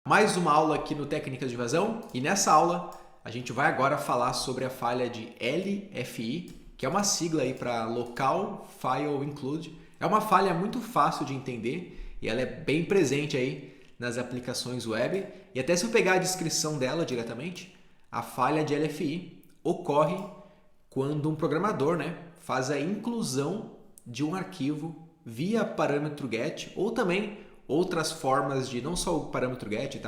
Mais uma aula aqui no Técnicas de Vazão, e nessa aula a gente vai agora falar sobre a falha de LFI, que é uma sigla aí para Local File Include. É uma falha muito fácil de entender e ela é bem presente aí nas aplicações web. E até se eu pegar a descrição dela diretamente, a falha de LFI ocorre quando um programador, faz a inclusão de um arquivo via parâmetro get, ou também outras formas de não só o parâmetro get,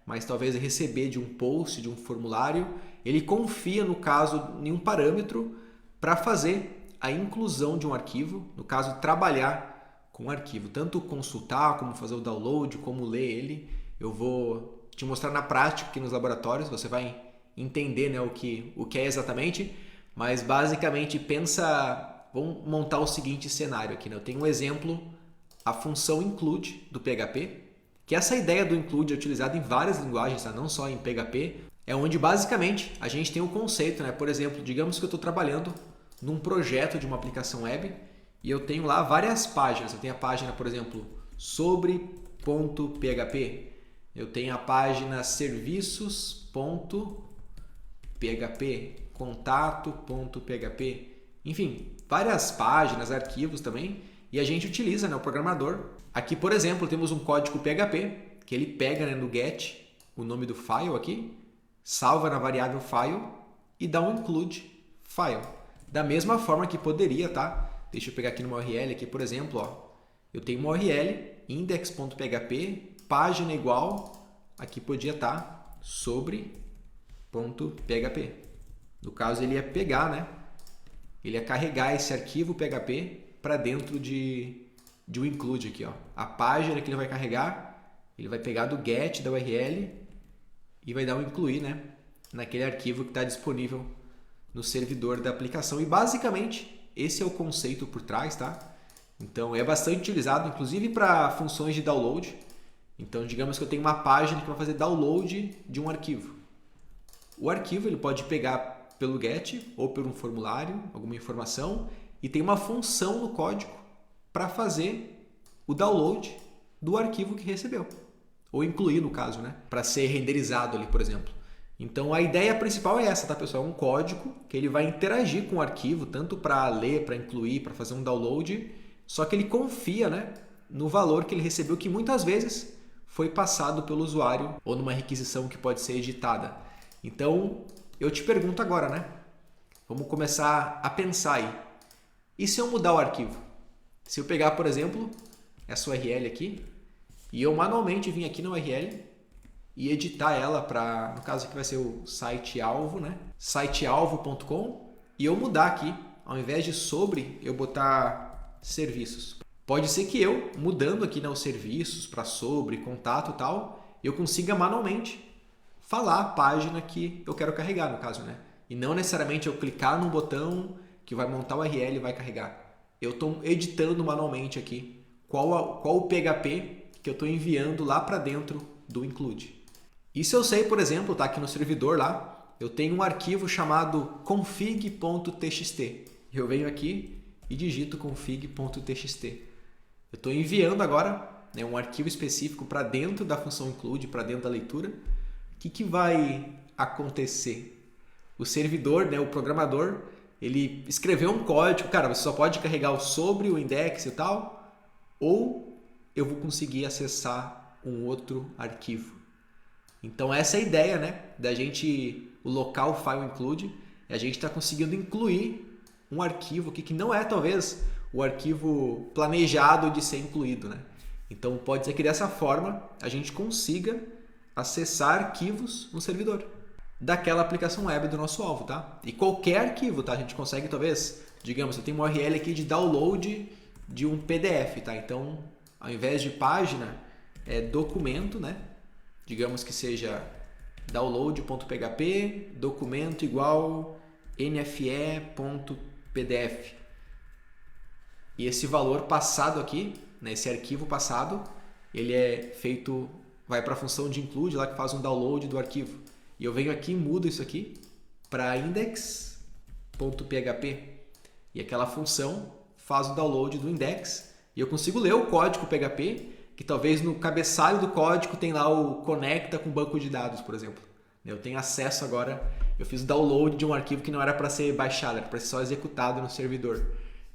mas talvez receber de um post, de um formulário. Ele confia, no caso, em um parâmetro para fazer a inclusão de um arquivo, no caso, trabalhar com o arquivo, tanto consultar, como fazer o download, como ler ele. Eu vou te mostrar na prática aqui nos laboratórios, você vai entender o que é exatamente, mas basicamente vamos montar o seguinte cenário aqui. Eu tenho um exemplo, a função include do PHP, que essa ideia do include é utilizada em várias linguagens, não só em PHP, é onde basicamente a gente tem o conceito, por exemplo, digamos que eu estou trabalhando num projeto de uma aplicação web e eu tenho lá várias páginas. Eu tenho a página, por exemplo, sobre.php, eu tenho a página serviços.php, contato.php, enfim, várias páginas, arquivos também, e a gente utiliza o programador. Aqui, por exemplo, temos um código PHP, que ele pega no get o nome do file aqui, salva na variável file e dá um include file. Da mesma forma que poderia, Deixa eu pegar aqui no URL, aqui, por exemplo, eu tenho uma URL, index.php, página igual, aqui podia estar sobre.php. No caso, ele ia pegar, ele ia carregar esse arquivo PHP para dentro de um include aqui, a página que ele vai carregar, ele vai pegar do get da URL e vai dar um incluir, naquele arquivo que está disponível no servidor da aplicação. E basicamente esse é o conceito por trás, Então é bastante utilizado, inclusive para funções de download. Então digamos que eu tenho uma página que vai fazer download de um arquivo. O arquivo ele pode pegar pelo get ou por um formulário, alguma informação, e tem uma função no código para fazer o download do arquivo que recebeu, ou incluir no caso, para ser renderizado ali, por exemplo. Então a ideia principal é essa, pessoal? É um código que ele vai interagir com o arquivo, tanto para ler, para incluir, para fazer um download, só que ele confia, no valor que ele recebeu, que muitas vezes foi passado pelo usuário ou numa requisição que pode ser editada. Então eu te pergunto agora, vamos começar a pensar aí. E se eu mudar o arquivo? Se eu pegar, por exemplo, essa URL aqui, e eu manualmente vim aqui na URL e editar ela para, no caso aqui vai ser o site-alvo, sitealvo.com, e eu mudar aqui, ao invés de sobre, eu botar serviços. Pode ser que eu, mudando aqui os serviços para sobre, contato e tal, eu consiga manualmente falar a página que eu quero carregar, no caso, E não necessariamente eu clicar num botão que vai montar o URL e vai carregar. Eu estou editando manualmente aqui qual o PHP que eu estou enviando lá para dentro do include. E se eu sei, por exemplo, aqui no servidor lá, eu tenho um arquivo chamado config.txt. Eu venho aqui e digito config.txt. Eu estou enviando agora um arquivo específico para dentro da função include, para dentro da leitura. O que vai acontecer? O servidor, o programador, ele escreveu um código, você só pode carregar o sobre, o index e tal, ou eu vou conseguir acessar um outro arquivo. Então essa é a ideia, da gente, o local file include, a gente está conseguindo incluir um arquivo aqui que não é talvez o arquivo planejado de ser incluído, Então pode ser que dessa forma a gente consiga acessar arquivos no servidor daquela aplicação web do nosso alvo, E qualquer arquivo, A gente consegue, talvez, digamos, eu tenho uma URL aqui de download de um PDF, Então, ao invés de página, é documento, Digamos que seja download.php, documento igual nfe.pdf. E esse valor passado aqui, esse arquivo passado, ele é feito, vai para a função de include, lá que faz um download do arquivo. E eu venho aqui e mudo isso aqui para index.php. E aquela função faz o download do index. E eu consigo ler o código PHP que talvez no cabeçalho do código tem lá o conecta com banco de dados, por exemplo. Eu tenho acesso agora, eu fiz o download de um arquivo que não era para ser baixado, era para ser só executado no servidor.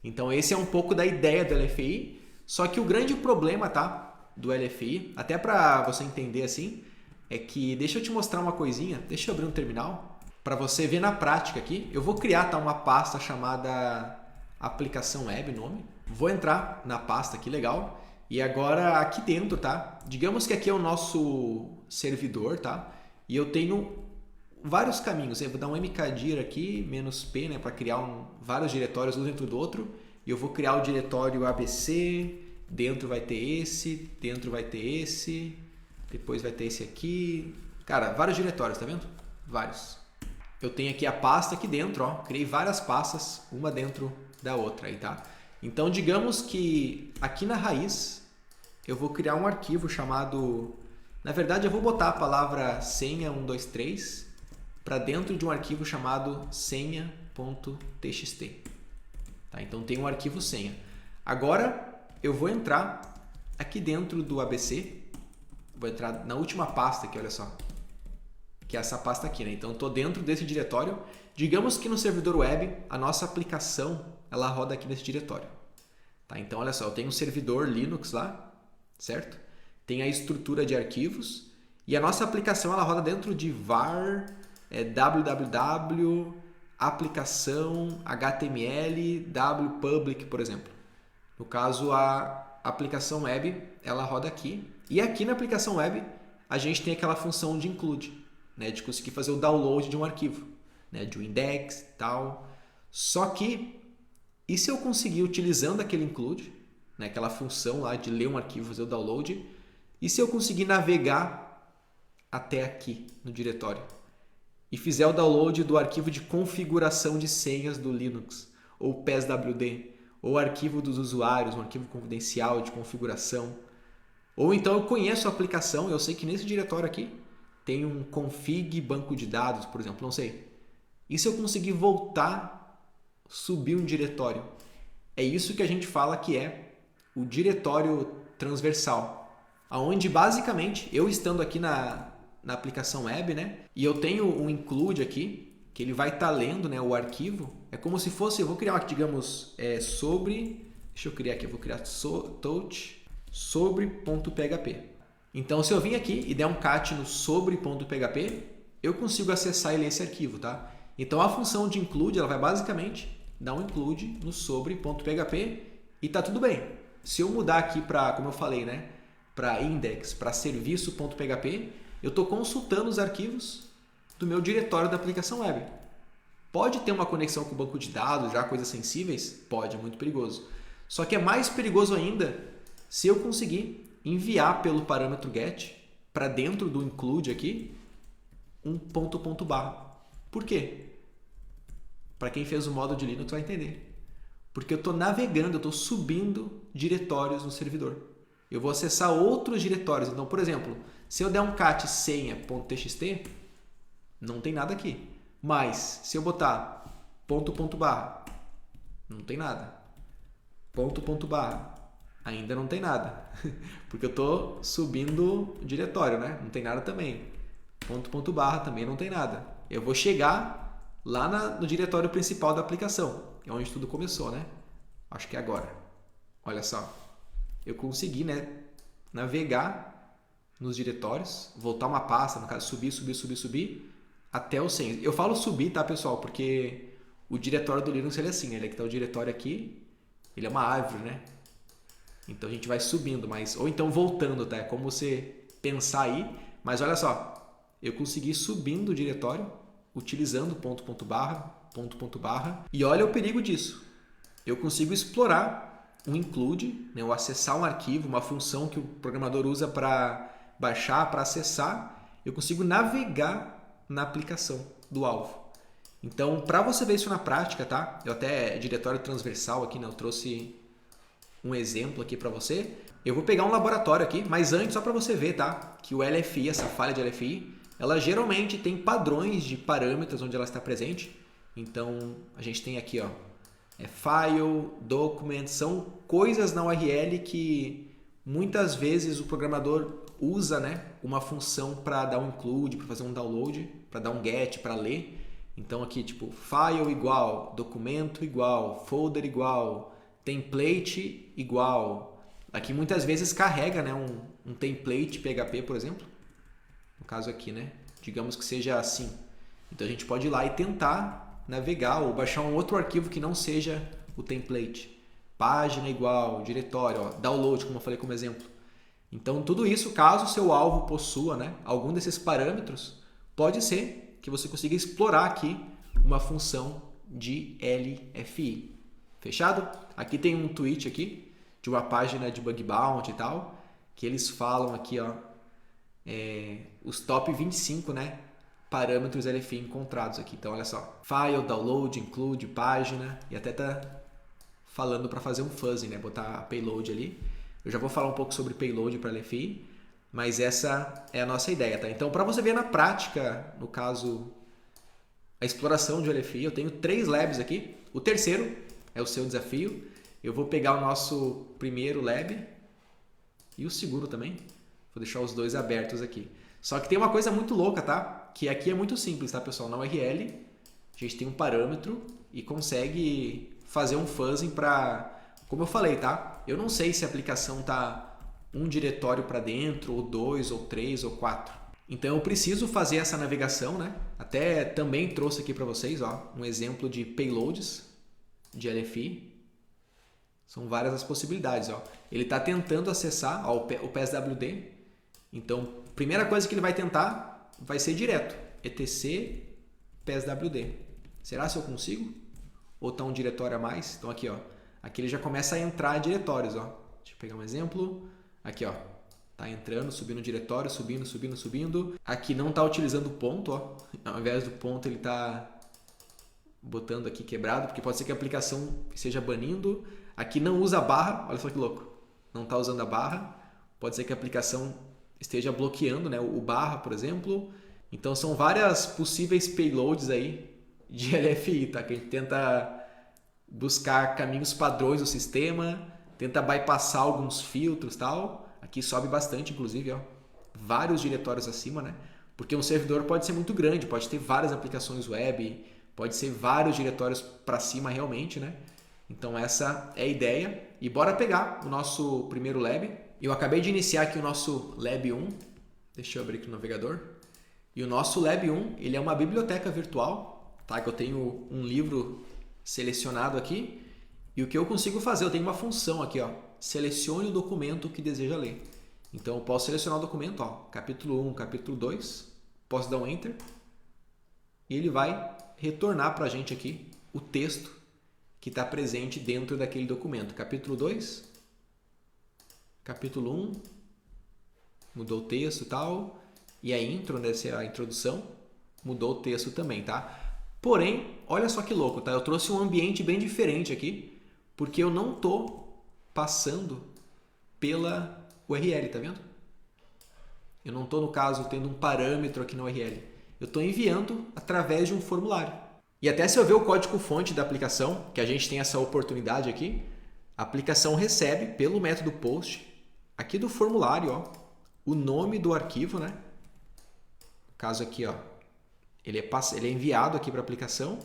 Então esse é um pouco da ideia do LFI, só que o grande problema, tá, do LFI, até para você entender assim, é que, deixa eu te mostrar uma coisinha, deixa eu abrir um terminal, para você ver na prática aqui. Eu vou criar, tá, uma pasta chamada aplicação web, nome. Vou entrar na pasta aqui, legal. E agora aqui dentro, tá? Digamos que aqui é o nosso servidor, tá? E eu tenho vários caminhos. Eu vou dar um mkdir aqui, -p, né? Para criar vários diretórios um dentro do outro. E eu vou criar o diretório ABC, dentro vai ter esse, dentro vai ter esse, depois vai ter esse aqui. Cara, vários diretórios, tá vendo? Vários. Eu tenho aqui a pasta aqui dentro, ó. Criei várias pastas, uma dentro da outra aí, tá? Então, digamos que aqui na raiz eu vou criar um arquivo chamado... Na verdade, eu vou botar a palavra senha 123 para dentro de um arquivo chamado senha.txt. Tá? Então, tem um arquivo senha. Agora, eu vou entrar aqui dentro do ABC. Vou entrar na última pasta aqui, olha só. Que é essa pasta aqui, né? Então, eu estou dentro desse diretório. Digamos que no servidor web, a nossa aplicação ela roda aqui nesse diretório. Tá? Então, olha só, eu tenho um servidor Linux lá, certo? Tem a estrutura de arquivos e a nossa aplicação ela roda dentro de var, www, aplicação, html, wpublic, por exemplo. No caso, a aplicação web ela roda aqui. E aqui na aplicação web, a gente tem aquela função de include, né? De conseguir fazer o download de um arquivo, né? De um index e tal. Só que, e se eu conseguir utilizando aquele include, né? Aquela função lá de ler um arquivo, fazer o download, e se eu conseguir navegar até aqui no diretório e fizer o download do arquivo de configuração de senhas do Linux, ou PSWD, ou arquivo dos usuários, um arquivo confidencial de configuração, ou então eu conheço a aplicação, eu sei que nesse diretório aqui tem um config banco de dados, por exemplo, não sei. E se eu conseguir voltar, subir um diretório? É isso que a gente fala que é o diretório transversal. Onde basicamente, eu estando aqui na aplicação web, né? E eu tenho um include aqui, que ele vai estar lendo, né, o arquivo. É como se fosse, eu vou criar aqui, digamos, sobre... Deixa eu criar aqui, eu vou criar touch sobre.php. Então, se eu vim aqui e der um cat no sobre.php, eu consigo acessar e ler esse arquivo, tá? Então, a função de include, ela vai basicamente dar um include no sobre.php e tá tudo bem. Se eu mudar aqui para, como eu falei, né, para index, para serviço.php, eu estou consultando os arquivos do meu diretório da aplicação web. Pode ter uma conexão com o banco de dados, já coisas sensíveis? Pode, é muito perigoso. Só que é mais perigoso ainda se eu conseguir enviar pelo parâmetro get para dentro do include aqui um ponto barra. Por quê? Para quem fez o módulo de Linux vai entender. Porque eu estou navegando, eu estou subindo diretórios no servidor. Eu vou acessar outros diretórios. Então, por exemplo, se eu der um cat senha.txt, não tem nada aqui. Mas, se eu botar ponto barra, não tem nada. Ponto barra, ainda não tem nada. Porque eu estou subindo o diretório, né? Não tem nada também. Ponto barra também não tem nada. Eu vou chegar lá no diretório principal da aplicação, é onde tudo começou, né? Acho que é agora. Olha só. Eu consegui, né, navegar nos diretórios, voltar uma pasta, no caso, subir, até o senha. Eu falo subir, tá, pessoal? Porque o diretório do Linux ele é assim, ele é que tá o diretório aqui, ele é uma árvore, né? Então a gente vai subindo, mas ou então voltando, tá? É como você pensar aí, mas olha só, eu consegui subindo o diretório, utilizando ponto barra, e olha o perigo disso. Eu consigo explorar um include, né, ou acessar um arquivo, uma função que o programador usa para baixar, para acessar, eu consigo navegar na aplicação do alvo. Então, para você ver isso na prática, tá? Eu até diretório transversal aqui, né, eu trouxe um exemplo aqui para você. Eu vou pegar um laboratório aqui, mas antes só para você ver, tá? Que o LFI, essa falha de LFI, ela geralmente tem padrões de parâmetros onde ela está presente. Então, a gente tem aqui, ó, file, document, são coisas na URL que muitas vezes o programador usa, né, uma função para dar um include, para fazer um download, para dar um get, para ler. Então aqui tipo file igual, documento igual, folder igual, template igual. Aqui muitas vezes carrega, né, um template PHP, por exemplo. No caso aqui, né, digamos que seja assim. Então a gente pode ir lá e tentar navegar ou baixar um outro arquivo que não seja o template. Página igual, diretório, ó, download, como eu falei como exemplo. Então tudo isso, caso o seu alvo possua, né, algum desses parâmetros, pode ser que você consiga explorar aqui uma função de LFI. Fechado? Aqui tem um tweet aqui de uma página de bug bounty e tal, que eles falam aqui, ó, os top 25, né, parâmetros LFI encontrados aqui. Então olha só, file, download, include, página, e até tá falando para fazer um fuzzy, né, botar a payload ali. Eu já vou falar um pouco sobre payload para LFI, mas essa é a nossa ideia, tá? Então, para você ver na prática, no caso, a exploração de LFI, eu tenho 3 labs aqui. O terceiro é o seu desafio. Eu vou pegar o nosso primeiro lab e o segundo também. Vou deixar os dois abertos aqui. Só que tem uma coisa muito louca, tá? Que aqui é muito simples, tá, pessoal? Na URL, a gente tem um parâmetro e consegue fazer um fuzzing para... Como eu falei, tá? Eu não sei se a aplicação tá um diretório para dentro, ou 2, ou 3, ou 4. Então eu preciso fazer essa navegação, né? Até também trouxe aqui para vocês, ó, um exemplo de payloads de LFI. São várias as possibilidades, ó. Ele está tentando acessar, ó, o PSWD. Então, a primeira coisa que ele vai tentar vai ser direto, etc PSWD. Será se eu consigo? Ou está um diretório a mais? Então aqui, ó. Aqui ele já começa a entrar diretórios, ó. Deixa eu pegar um exemplo. Aqui, ó. Tá entrando, subindo o diretório, subindo, subindo, subindo. Aqui não está utilizando o ponto, ó. Ao invés do ponto ele está botando aqui quebrado, porque pode ser que a aplicação esteja banindo. Aqui não usa a barra, olha só que louco. Não está usando a barra. Pode ser que a aplicação esteja bloqueando, né, o barra, por exemplo. Então são várias possíveis payloads aí de LFI, tá? Que a gente tenta buscar caminhos padrões do sistema, tenta bypassar alguns filtros e tal. Aqui sobe bastante, inclusive, ó, vários diretórios acima, né? Porque um servidor pode ser muito grande, pode ter várias aplicações web, pode ser vários diretórios para cima realmente, né? Então essa é a ideia. E bora pegar o nosso primeiro lab. Eu acabei de iniciar aqui o nosso Lab 1. Deixa eu abrir aqui o navegador. E o nosso Lab 1, ele é uma biblioteca virtual, tá? Que eu tenho um livro selecionado aqui. E o que eu consigo fazer? Eu tenho uma função aqui, ó. Selecione o documento que deseja ler. Então eu posso selecionar o documento, ó, capítulo 1, capítulo 2. Posso dar um Enter. E ele vai retornar para a gente aqui o texto que está presente dentro daquele documento. Capítulo 2, capítulo 1, mudou o texto e tal, e a intro, né, a introdução, mudou o texto também, tá? Porém, olha só que louco, tá? Eu trouxe um ambiente bem diferente aqui, porque eu não tô passando pela URL, tá vendo? Eu não tô, no caso, tendo um parâmetro aqui na URL. Eu estou enviando através de um formulário. E até se eu ver o código-fonte da aplicação, que a gente tem essa oportunidade aqui, a aplicação recebe pelo método post, aqui do formulário, ó, o nome do arquivo, né? No caso aqui, ó, ele é enviado aqui para a aplicação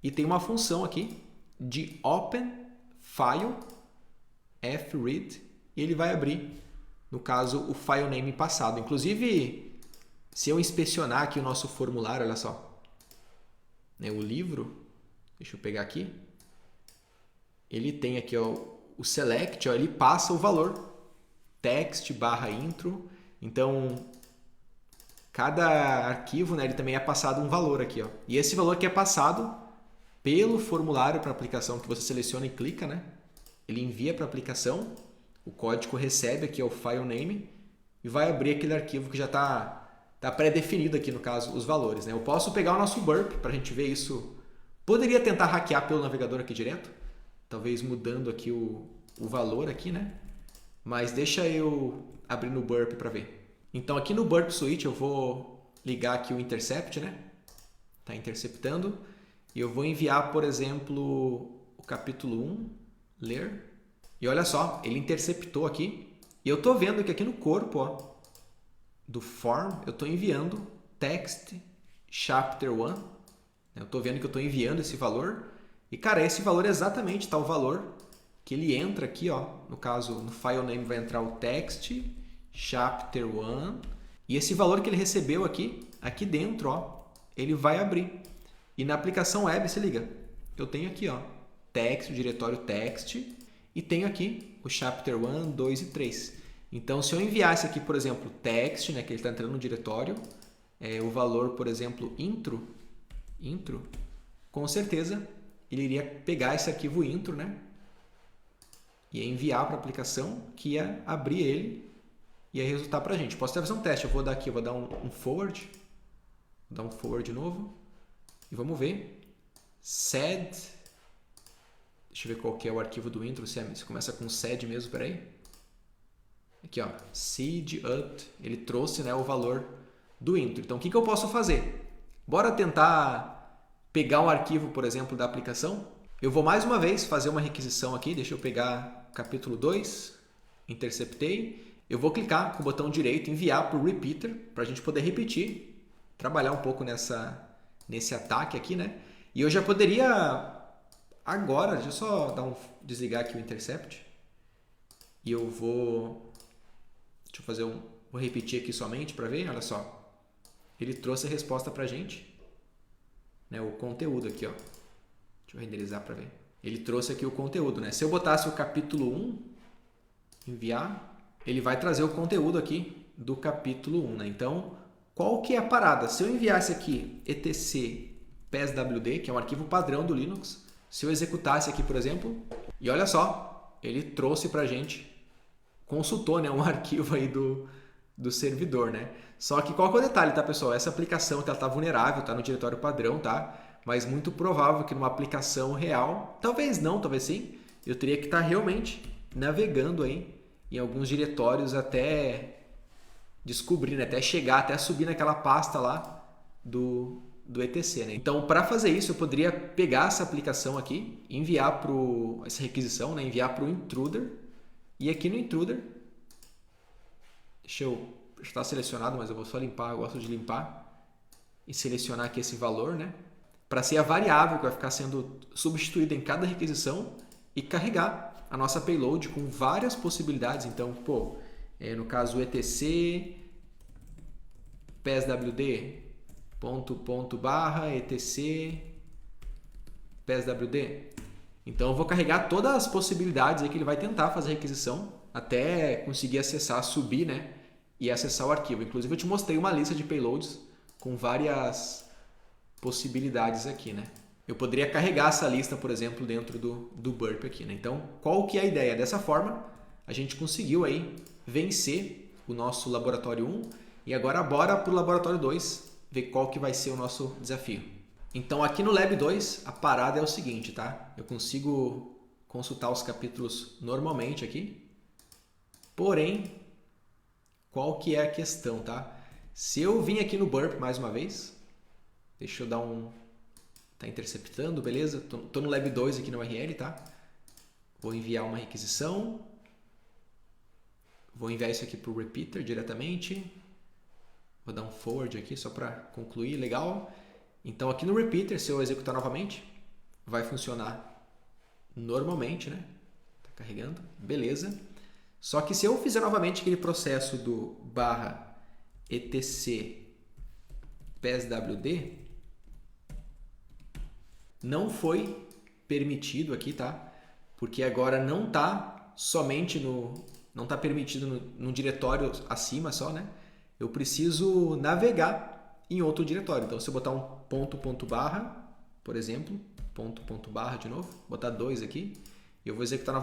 e tem uma função aqui de open file fread e ele vai abrir, no caso, o file name passado. Inclusive, se eu inspecionar aqui o nosso formulário, olha só, né, o livro, deixa eu pegar aqui, ele tem aqui, ó, o select, ó, ele passa o valor text / intro. Então cada arquivo, né, ele também é passado um valor aqui, ó. E esse valor que é passado pelo formulário para a aplicação que você seleciona e clica, né? Ele envia para a aplicação, o código recebe aqui, ó, o file name e vai abrir aquele arquivo que já está pré-definido aqui, no caso, os valores, né? Eu posso pegar o nosso burp para a gente ver isso. Poderia tentar hackear pelo navegador aqui direto, talvez mudando aqui o valor aqui, né? Mas deixa eu abrir no burp para ver. Então aqui no burp switch eu vou ligar aqui o intercept, né? Tá interceptando e eu vou enviar, por exemplo, o capítulo 1, ler. E olha só, ele interceptou aqui E eu estou vendo que aqui no corpo, ó, do form, eu estou enviando text chapter 1. Eu estou vendo que eu estou enviando esse valor. E, cara, esse valor exatamente está o valor que ele entra aqui, ó. No caso, no file name vai entrar o text chapter 1. E esse valor que ele recebeu aqui dentro, ó, ele vai abrir. E na aplicação web, se liga, eu tenho aqui, ó, text, o diretório text, e tenho aqui o chapter 1, 2 e 3. Então, se eu enviasse aqui, por exemplo, text, né, que ele está entrando no diretório, o valor, por exemplo, intro, com certeza ele iria pegar esse arquivo intro, né, ia enviar para a aplicação, que ia abrir ele e ia resultar para a gente. Posso até fazer um teste, eu vou dar aqui, eu vou dar um forward, vou dar um forward de novo, e vamos ver. Sed, deixa eu ver qual que é o arquivo do intro, se começa com sed mesmo, peraí. Aqui, ó, seed up, ele trouxe, né, o valor do intro. Então, o que eu posso fazer? Bora tentar pegar um arquivo, por exemplo, da aplicação. Eu vou mais uma vez fazer uma requisição aqui, deixa eu pegar capítulo 2, interceptei. Eu vou clicar com o botão direito, enviar para o repeater, para a gente poder repetir, trabalhar um pouco nesse ataque aqui, né? E eu já poderia, agora, deixa eu só desligar aqui o intercept. E eu vou, vou repetir aqui somente para ver, olha só. Ele trouxe a resposta para a gente, né? O conteúdo aqui, ó. Deixa eu renderizar para ver. Ele trouxe aqui o conteúdo, né? Se eu botasse o capítulo 1, enviar, ele vai trazer o conteúdo aqui do capítulo 1, né? Então, qual que é a parada? Se eu enviasse aqui etc pswd, que é um arquivo padrão do Linux, se eu executasse aqui, por exemplo, e olha só, ele trouxe para a gente, consultou, né, um arquivo aí do servidor, né? Só que qual que é o detalhe, tá, pessoal? Essa aplicação ela tá vulnerável, tá no diretório padrão, tá? Mas muito provável que numa aplicação real, talvez não, talvez sim, eu teria que estar realmente navegando aí em alguns diretórios até descobrir, né? Até chegar, até subir naquela pasta lá do etc, né? Então, para fazer isso, eu poderia pegar essa aplicação aqui, enviar essa requisição, né? Enviar para o intruder, e aqui no intruder, está selecionado, mas eu vou só limpar, eu gosto de limpar e selecionar aqui esse valor, né? Para ser a variável que vai ficar sendo substituída em cada requisição e carregar a nossa payload com várias possibilidades. Então, no caso etc pswd etc pswd. Então eu vou carregar todas as possibilidades aí que ele vai tentar fazer a requisição até conseguir acessar, subir, né, e acessar o arquivo. Inclusive eu te mostrei uma lista de payloads com várias possibilidades aqui, né? Eu poderia carregar essa lista, por exemplo, dentro do burp aqui, né? Então, qual que é a ideia? Dessa forma, a gente conseguiu aí vencer o nosso laboratório 1 e agora bora para o laboratório 2 ver qual que vai ser o nosso desafio. Então, aqui no Lab 2, a parada é o seguinte, tá? Eu consigo consultar os capítulos normalmente aqui, porém, qual que é a questão, tá? Se eu vim aqui no burp mais uma vez, deixa eu dar tá interceptando, beleza? Tô no Lab 2 aqui no URL, tá? Vou enviar uma requisição, vou enviar isso aqui para o repeater diretamente. Vou dar um forward aqui só para concluir, legal. Então aqui no repeater, se eu executar novamente, vai funcionar normalmente, né? Tá carregando, beleza. Só que se eu fizer novamente aquele processo do /etc pswd, não foi permitido aqui, tá? Porque agora não tá somente não tá permitido no diretório acima só, né? Eu preciso navegar em outro diretório. Então, se eu botar um ponto barra, por exemplo, ponto barra de novo, botar 2 aqui, e eu vou executar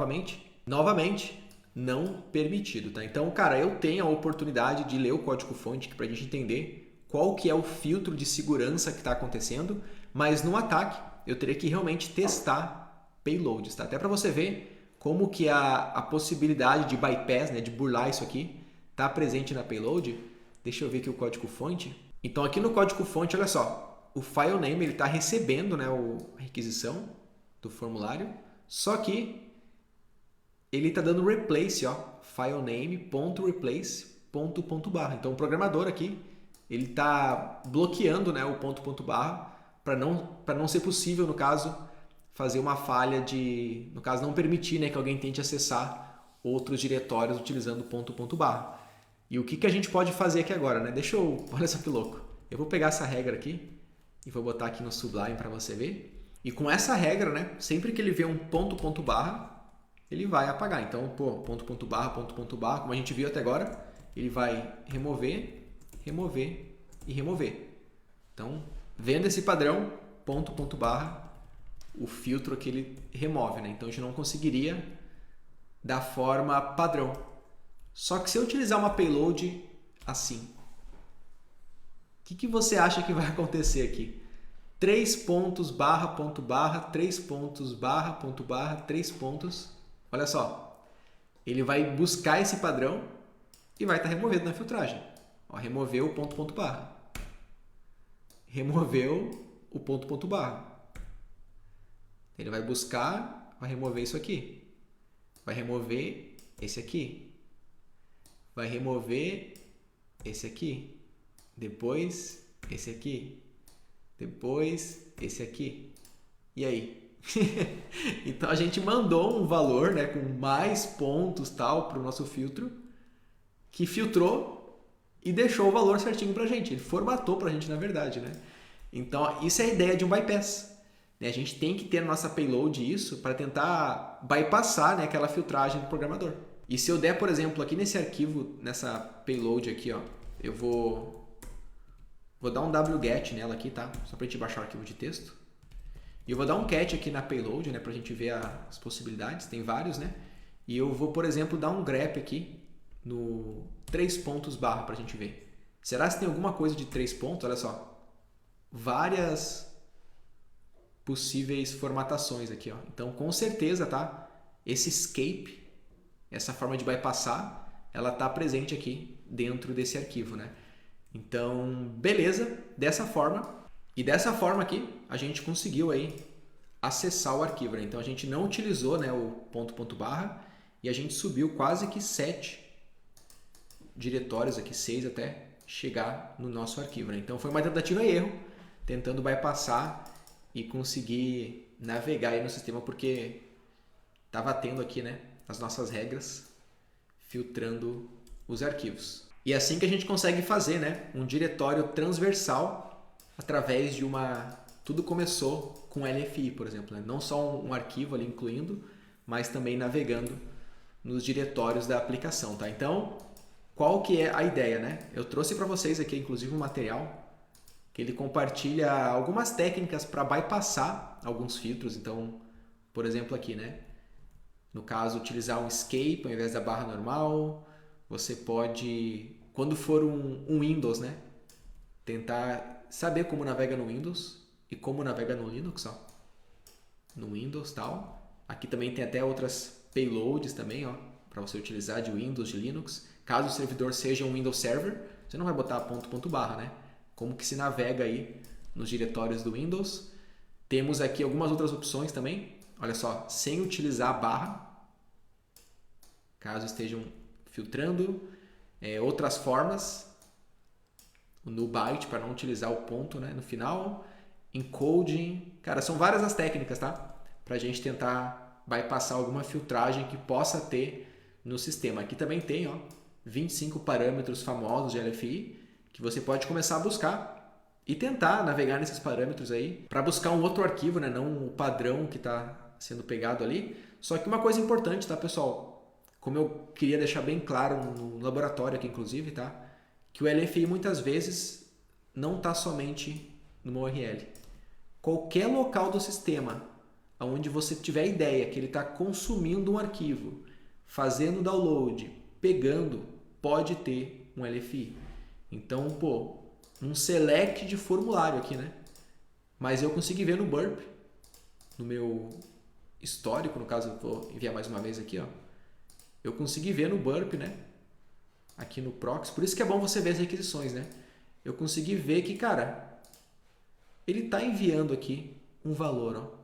novamente, não permitido, tá? Então, cara, eu tenho a oportunidade de ler o código-fonte para a gente entender qual que é o filtro de segurança que está acontecendo, mas no ataque eu teria que realmente testar payloads, tá? Até para você ver como que a possibilidade de bypass, né, de burlar isso aqui, está presente na payload. Deixa eu ver aqui o código-fonte. Então, aqui no código-fonte, olha só, o file name está recebendo, né, a requisição do formulário, só que ele está dando replace, ó, filename.replace. Então o programador aqui, ele está bloqueando, né, o ponto barra para não ser possível, no caso, fazer uma falha de, no caso, não permitir, né, que alguém tente acessar outros diretórios utilizando ponto barra. E o que a gente pode fazer aqui agora, né? Olha só que louco. Eu vou pegar essa regra aqui e vou botar aqui no Sublime para você ver. E com essa regra, né, sempre que ele vê um ponto barra, ele vai apagar. Então, pô, ponto barra, como a gente viu até agora, ele vai remover, remover e remover. Então, vendo esse padrão, ponto barra, o filtro que ele remove, né? Então, a gente não conseguiria da forma padrão. Só que se eu utilizar uma payload assim, o que você acha que vai acontecer aqui? 3 pontos, barra, ponto barra, 3 pontos, barra, ponto barra, 3 pontos. Olha só, ele vai buscar esse padrão e vai estar removendo na filtragem. Ó, removeu o ponto barra. Removeu o ponto barra. Ele vai buscar, vai remover isso aqui. Vai remover esse aqui. Vai remover esse aqui. Depois esse aqui. Depois esse aqui. E aí? Então a gente mandou um valor, né, com mais pontos tal para o nosso filtro, que filtrou e deixou o valor certinho para a gente. Ele formatou para a gente, na verdade, né? Então isso é a ideia de um bypass. Né? A gente tem que ter na nossa payload isso para tentar bypassar, né, aquela filtragem do programador. E se eu der, por exemplo, aqui nesse arquivo, nessa payload aqui, ó, eu vou dar um wget nela aqui, tá? Só para a gente baixar o arquivo de texto. E eu vou dar um cat aqui na payload, né, para a gente ver as possibilidades, tem vários, né? E eu vou, por exemplo, dar um grep aqui no 3 pontos barra para a gente ver. Será que tem alguma coisa de 3 pontos? Olha só, várias possíveis formatações aqui, ó. Então, com certeza, tá? Esse escape, essa forma de bypassar, ela tá presente aqui dentro desse arquivo, né? Então, beleza, dessa forma. E dessa forma aqui, a gente conseguiu aí acessar o arquivo, né? Então, a gente não utilizou, né, o ponto barra e a gente subiu quase que 7 diretórios aqui, 6 até chegar no nosso arquivo, né? Então, foi uma tentativa e erro, tentando bypassar e conseguir navegar aí no sistema, porque estava tendo aqui, né, as nossas regras filtrando os arquivos. E é assim que a gente consegue fazer, né, um diretório transversal através de uma... Tudo começou com LFI, por exemplo, né? Não só um arquivo ali incluindo, mas também navegando nos diretórios da aplicação, tá? Então, qual que é a ideia, né? Eu trouxe para vocês aqui, inclusive, um material que ele compartilha algumas técnicas para bypassar alguns filtros. Então, por exemplo, aqui, né? No caso, utilizar um escape ao invés da barra normal. Você pode, quando for um Windows, né? Tentar saber como navega no Windows e como navega no Linux, ó. No Windows, tal. Aqui também tem até outras payloads também, ó, para você utilizar de Windows, de Linux. Caso o servidor seja um Windows Server, você não vai botar ponto barra, né? Como que se navega aí nos diretórios do Windows. Temos aqui algumas outras opções também. Olha só, sem utilizar a barra, caso estejam filtrando. Outras formas, no byte, para não utilizar o ponto, né, no final. Encoding. Cara, são várias as técnicas, tá? Para a gente tentar bypassar alguma filtragem que possa ter no sistema. Aqui também tem, ó, 25 parâmetros famosos de LFI que você pode começar a buscar e tentar navegar nesses parâmetros aí para buscar um outro arquivo, né? Não o padrão que está sendo pegado ali. Só que uma coisa importante, tá, pessoal? Como eu queria deixar bem claro no laboratório aqui, inclusive, tá? Que o LFI muitas vezes não está somente no URL. Qualquer local do sistema onde você tiver ideia que ele está consumindo um arquivo, fazendo download, pegando, pode ter um LFI. Então, pô, um select de formulário aqui, né? Mas eu consegui ver no Burp, no meu histórico, no caso, eu vou enviar mais uma vez aqui, ó. Eu consegui ver no Burp, né? Aqui no Proxy, por isso que é bom você ver as requisições, né? Eu consegui ver que, cara, ele está enviando aqui um valor, ó.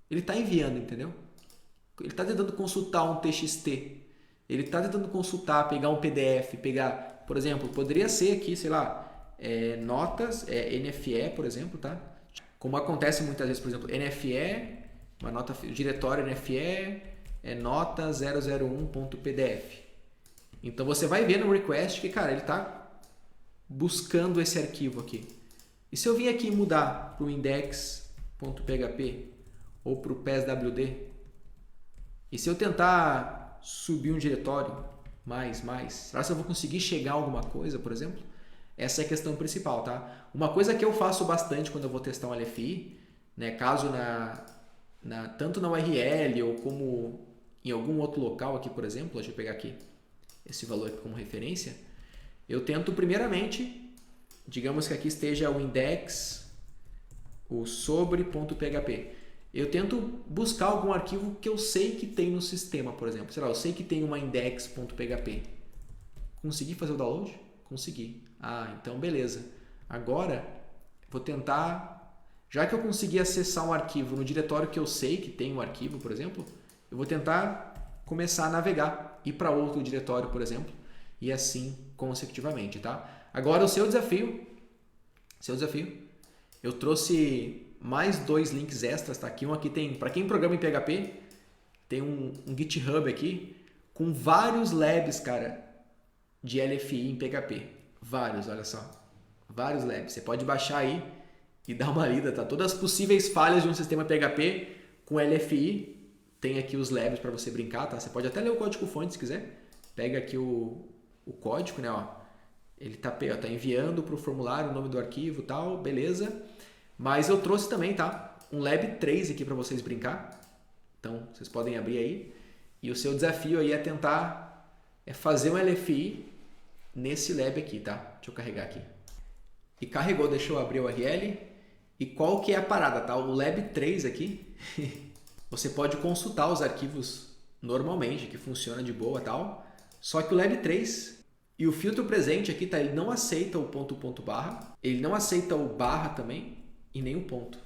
Ele está enviando, entendeu? ele está tentando consultar um TXT, ele está tentando consultar, pegar um PDF, pegar, por exemplo, poderia ser aqui, sei lá, notas, NFE, por exemplo, tá? Como acontece muitas vezes, por exemplo, NFE, uma nota, diretório NFE, nota 001.pdf. Então você vai ver no request que, cara, ele está buscando esse arquivo aqui. E se eu vim aqui mudar para o index.php ou para o PSWD, e se eu tentar subir um diretório, será que eu vou conseguir chegar a alguma coisa, por exemplo? Essa é a questão principal, tá? Uma coisa que eu faço bastante quando eu vou testar um LFI, né, caso tanto na URL ou como em algum outro local aqui, por exemplo, deixa eu pegar aqui esse valor aqui como referência, eu tento primeiramente, digamos que aqui esteja o index, o sobre.php. Eu tento buscar algum arquivo que eu sei que tem no sistema, por exemplo. Sei lá, eu sei que tem uma index.php. Consegui fazer o download? Consegui. Ah, então beleza. Agora, vou tentar... Já que eu consegui acessar um arquivo no diretório que eu sei que tem um arquivo, por exemplo, eu vou tentar começar a navegar, ir para outro diretório, por exemplo, e assim consecutivamente, tá? Agora, o seu desafio, eu trouxe mais 2 links extras, tá? Aqui um aqui tem, para quem programa em PHP, tem um GitHub aqui com vários labs, cara, de LFI em PHP. Vários, olha só. Vários labs. Você pode baixar aí e dar uma lida, tá? Todas as possíveis falhas de um sistema PHP com LFI, tem aqui os labs para você brincar, tá? Você pode até ler o código-fonte se quiser. Pega aqui o código, né? Ó. Ele tá enviando para o formulário o nome do arquivo e tal, beleza. Mas eu trouxe também, tá? Um Lab 3 aqui para vocês brincar. Então, vocês podem abrir aí. E o seu desafio aí é tentar fazer um LFI nesse Lab aqui, tá? Deixa eu carregar aqui. E carregou, deixa eu abrir o URL. E qual que é a parada, tá? O Lab 3 aqui, você pode consultar os arquivos normalmente, que funciona de boa e tal. Só que o Lab 3 e o filtro presente aqui, tá? Ele não aceita o ponto barra. Ele não aceita o barra também. E nem o ponto.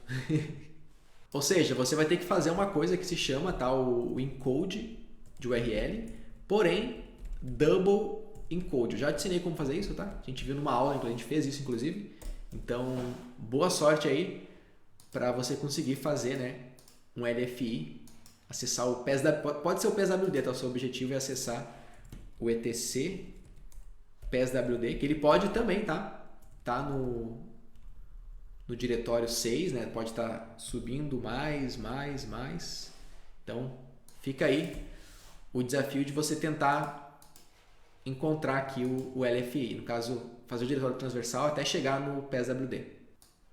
Ou seja, você vai ter que fazer uma coisa que se chama, tá, o encode de URL, porém double encode. Eu já te ensinei como fazer isso, tá? A gente viu numa aula, a gente fez isso inclusive. Então, boa sorte aí para você conseguir fazer, né, um LFI, acessar o PSWD, pode ser o PSWD, tá? O seu objetivo é acessar o etc PSWD, que ele pode também, tá no diretório 6, né? Pode estar subindo mais. Então, fica aí o desafio de você tentar encontrar aqui o LFI. No caso, fazer o diretório transversal até chegar no PSWD.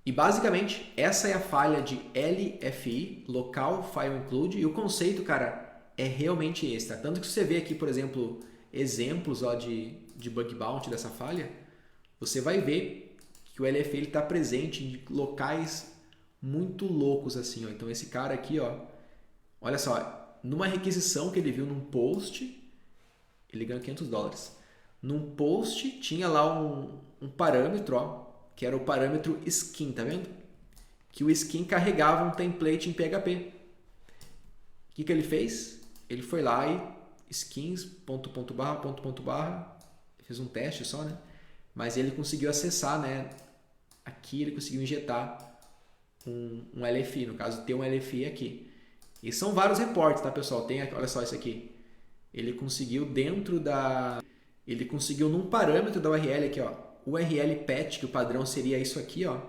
E basicamente, essa é a falha de LFI, Local File Include. E o conceito, cara, é realmente esse, tá? Tanto que você vê aqui, por exemplo, exemplos ó, de bug bounty dessa falha, você vai ver que o LFI está presente em locais muito loucos assim, ó. Então esse cara aqui, ó, olha só, numa requisição que ele viu num post, ele ganhou $500. Num post tinha lá um parâmetro, ó, que era o parâmetro skin, tá vendo? Que o skin carregava um template em PHP. O que ele fez? Ele foi lá e skins, .barra, fez um teste só, né? Mas ele conseguiu acessar, né? Aqui ele conseguiu injetar um LFI, no caso tem um LFI aqui. E são vários reportes, tá, pessoal? Tem, olha só isso aqui. Ele conseguiu ele conseguiu num parâmetro da URL aqui, ó, URL patch, que o padrão seria isso aqui, ó.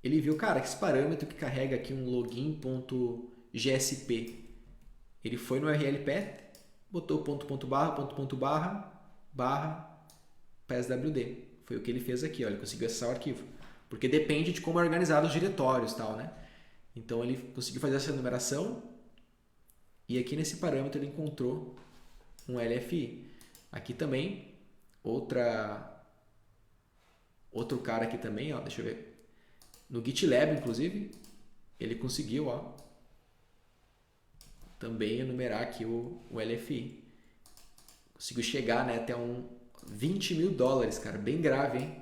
Ele viu, cara, que esse parâmetro que carrega aqui um login.gsp. Ele foi no URL path, botou barra PSWD. Foi o que ele fez aqui, ó. Ele conseguiu acessar o arquivo. Porque depende de como é organizado os diretórios e tal, né? Então ele conseguiu fazer essa enumeração e aqui nesse parâmetro ele encontrou um LFI. Aqui também, outro cara aqui também, ó, deixa eu ver. No GitLab, inclusive, ele conseguiu, ó, também enumerar aqui o LFI. Conseguiu chegar, né, até $20 mil, cara, bem grave, hein?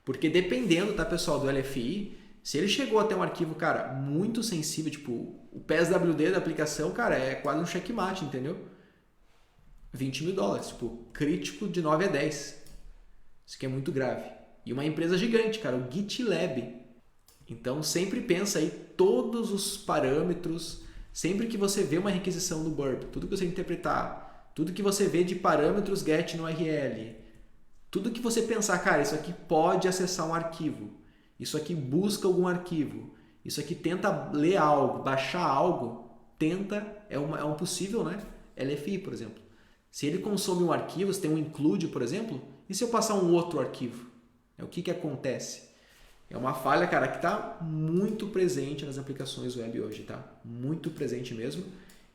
Porque dependendo, tá, pessoal, do LFI, se ele chegou até um arquivo, cara, muito sensível, tipo o PSWD da aplicação, cara, é quase um checkmate, entendeu? $20 mil, tipo, crítico de 9 a 10. Isso aqui é muito grave. E uma empresa gigante, cara, o GitLab. Então, sempre pensa aí todos os parâmetros, sempre que você vê uma requisição no Burp, tudo que você interpretar, tudo que você vê de parâmetros get no URL, tudo que você pensar, cara, isso aqui pode acessar um arquivo, isso aqui busca algum arquivo, isso aqui tenta ler algo, baixar algo, é um possível, né? LFI, por exemplo. Se ele consome um arquivo, se tem um include, por exemplo, e se eu passar um outro arquivo? O que acontece? É uma falha, cara, que está muito presente nas aplicações web hoje, tá? Muito presente mesmo.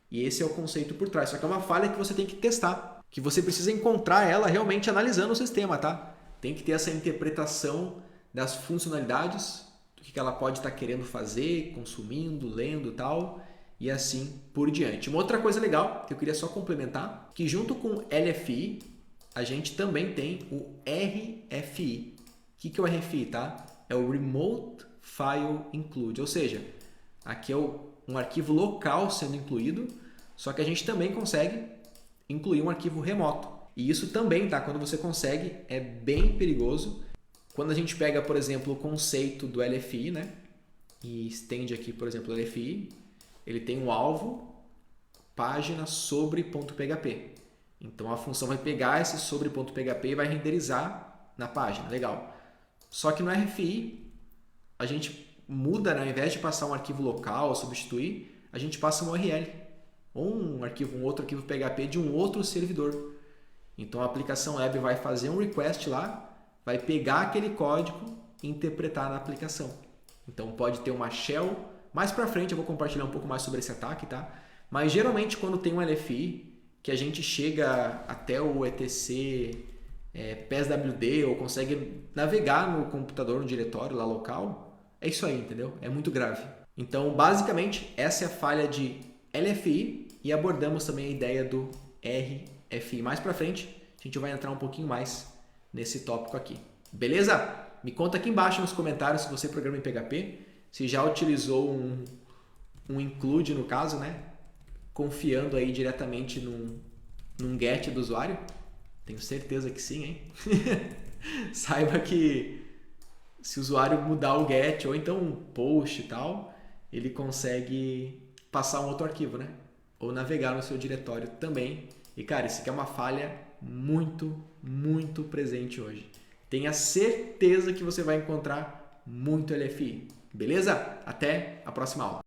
E esse é o conceito por trás. Só que é uma falha que você tem que testar, que você precisa encontrar ela realmente analisando o sistema, tá? Tem que ter essa interpretação das funcionalidades, do que ela pode estar querendo fazer, consumindo, lendo e tal, e assim por diante. Uma outra coisa legal que eu queria só complementar, que junto com LFI, a gente também tem o RFI. O que é o RFI, tá? É o Remote File Include, ou seja, aqui é um arquivo local sendo incluído, só que a gente também consegue incluir um arquivo remoto. E isso também, tá? Quando você consegue, é bem perigoso. Quando a gente pega, por exemplo, o conceito do LFI, né? E estende aqui, por exemplo, o LFI, ele tem um alvo, página sobre .php. Então a função vai pegar esse sobre .php e vai renderizar na página. Legal. Só que no RFI, a gente muda, né? Ao invés de passar um arquivo local, substituir, a gente passa um URL. Ou um outro arquivo PHP de um outro servidor. Então a aplicação web vai fazer um request lá, vai pegar aquele código e interpretar na aplicação. Então pode ter uma shell. Mais para frente eu vou compartilhar um pouco mais sobre esse ataque, tá? Mas geralmente quando tem um LFI, que a gente chega até o etc PSWD ou consegue navegar no computador, no diretório lá local, é isso aí, entendeu? É muito grave. Então, basicamente, essa é a falha de LFI e abordamos também a ideia do RFI. Mais pra frente, a gente vai entrar um pouquinho mais nesse tópico aqui. Beleza? Me conta aqui embaixo nos comentários se você programa em PHP, se já utilizou um include no caso, né? Confiando aí diretamente num get do usuário. Tenho certeza que sim, hein? Saiba que se o usuário mudar o get ou então um post e tal, ele consegue passar um outro arquivo, né? Ou navegar no seu diretório também. E, cara, isso aqui é uma falha muito, muito presente hoje. Tenha certeza que você vai encontrar muito LFI. Beleza? Até a próxima aula.